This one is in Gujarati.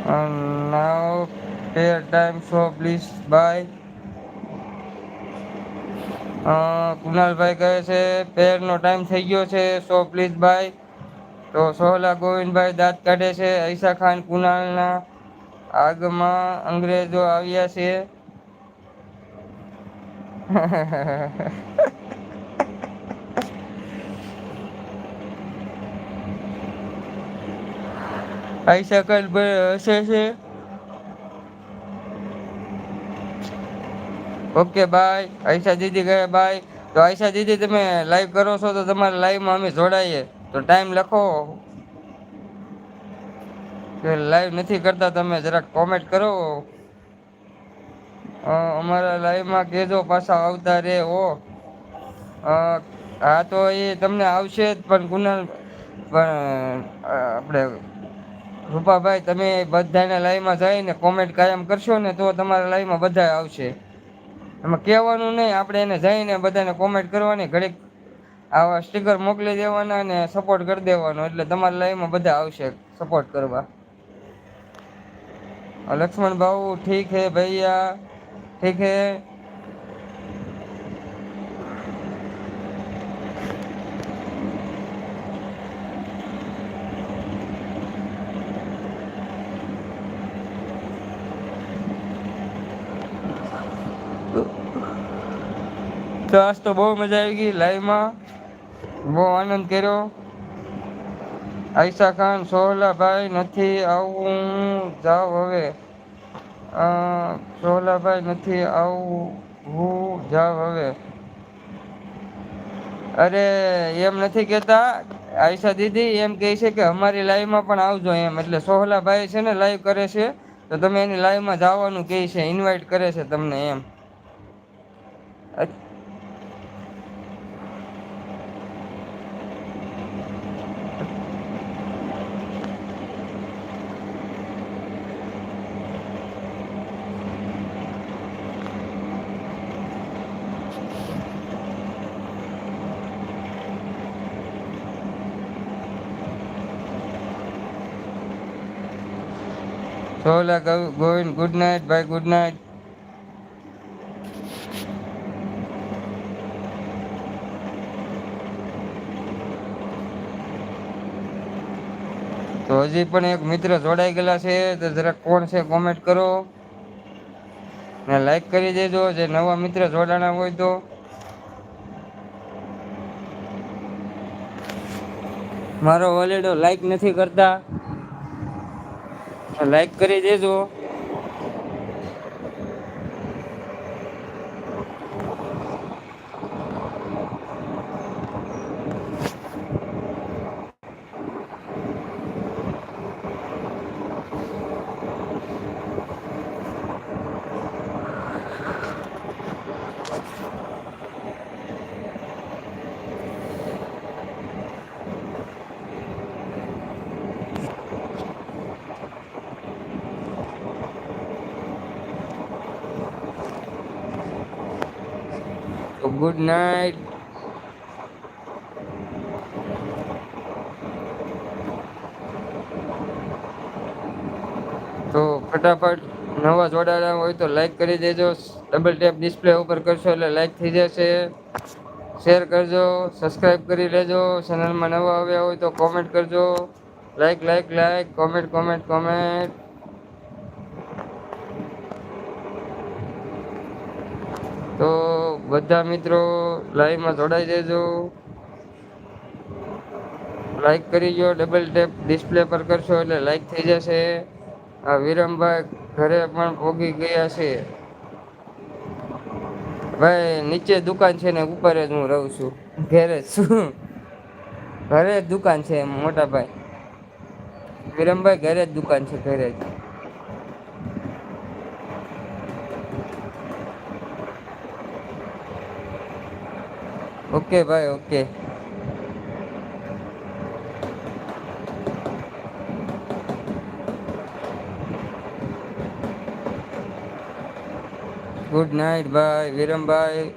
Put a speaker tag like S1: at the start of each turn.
S1: Now prayer time, so please bye. Kunalbhai કહે છે પેરનો ટાઈમ થઈ ગયો છે, સો પ્લીઝ બાય. તો સોહલા ગોવિંદભાઈ દાંત કાઢે છે. ઈશા ખાન કુનાલના આગમાં અંગ્રેજો આવ્યા છે. ઈશા ખાન હસે છે. Okay bye. આયશા દીદી કહે બાય. તો આયશા દીદી તમે લાઈવ કરો છો તો તમારા લાઈવમાં અમે જોડાઈએ તો ટાઈમ લખો. કે લાઈવ નથી કરતા તમે જરાક કોમેન્ટ કરો. અમારા લાઈવમાં કેજો પાછા આવતા રે ઓ. હા તો એ તમને આવશે જ પણ કુનાલ પણ આપણે રૂપાભાઈ તમે બધાના લાઈવમાં જઈને કોમેન્ટ કાયમ કરશો ને તો તમારા લાઈવમાં બધા આવશે. એમાં કહેવાનું નહીં, આપણે એને જઈને બધાને કોમેન્ટ કરવાની, ઘડીક આવા સ્ટીકર મોકલી દેવાના અને સપોર્ટ કરી દેવાનો એટલે તમારા લાઈવમાં બધા આવશે સપોર્ટ કરવા. લક્ષ્મણ ભાऊ ઠીક હે ભૈયા ઠીક હે. તો આજ તો બહુ મજા આવી ગઈ લાઈવમાં, બહુ આનંદ કર્યો. આયશા ખાન સોહલાભાઈ નથી આવું જાવ હવે. સોહલાભાઈ નથી આવું જાવ હવે. અરે એમ નથી કેતા આયશા દીદી, એમ કહે છે કે અમારી લાઈવમાં પણ આવજો એમ. એટલે સોહલાભાઈ છે ને લાઈવ કરે છે તો તમે એની લાઈવમાં જવાનું કહે છે, ઇન્વાઇટ કરે છે તમને એમ. સોહલા ગોવિંદ ગુડ નાઇટ ભાઈ, ગુડ નાઇટ. તો હજી પણ એક મિત્ર જોડાઈ ગયેલા છે તો જરાક કોણ છે કોમેન્ટ કરો ને લાઈક કરી દેજો જે નવા મિત્ર જોડાણા હોય તો. મારો વોલેડો લાઈક નથી કરતા, લાઈક કરી દેજો. તો ગુડ નાઇટ. તો ફટાફટ નવા જોડાયા હોય તો લાઈક કરી દેજો. ડબલ ટેપ ડિસ્પ્લે ઉપર કરશો એટલે લાઈક થઈ જશે. શેર કરજો, સબસ્ક્રાઈબ કરી લેજો. ચેનલમાં નવા આવ્યા હોય તો કોમેન્ટ કરજો. Like like like, comment comment comment. તો બધા મિત્રો લાઈવમાં જોડાઈ દેજો. લાઈક કરી જો, ડબલ ટેપ ડિસ્પ્લે પર કરશો એટલે લાઈક થઈ જશે. આ વિરમભાઈ ઘરે પણ પોગી ગયા છે. ભાઈ નીચે દુકાન છે ને ઉપર જ હું રહું છું, ઘરે જ છું. ઘરે જ દુકાન છે મોટા ભાઈ. વિરમભાઈ ઘરે જ દુકાન છે, ઘરે જ. ઓકે ભાઈ ઓકે. ગુડ નાઇટ ભાઈ વિરમભાઈ.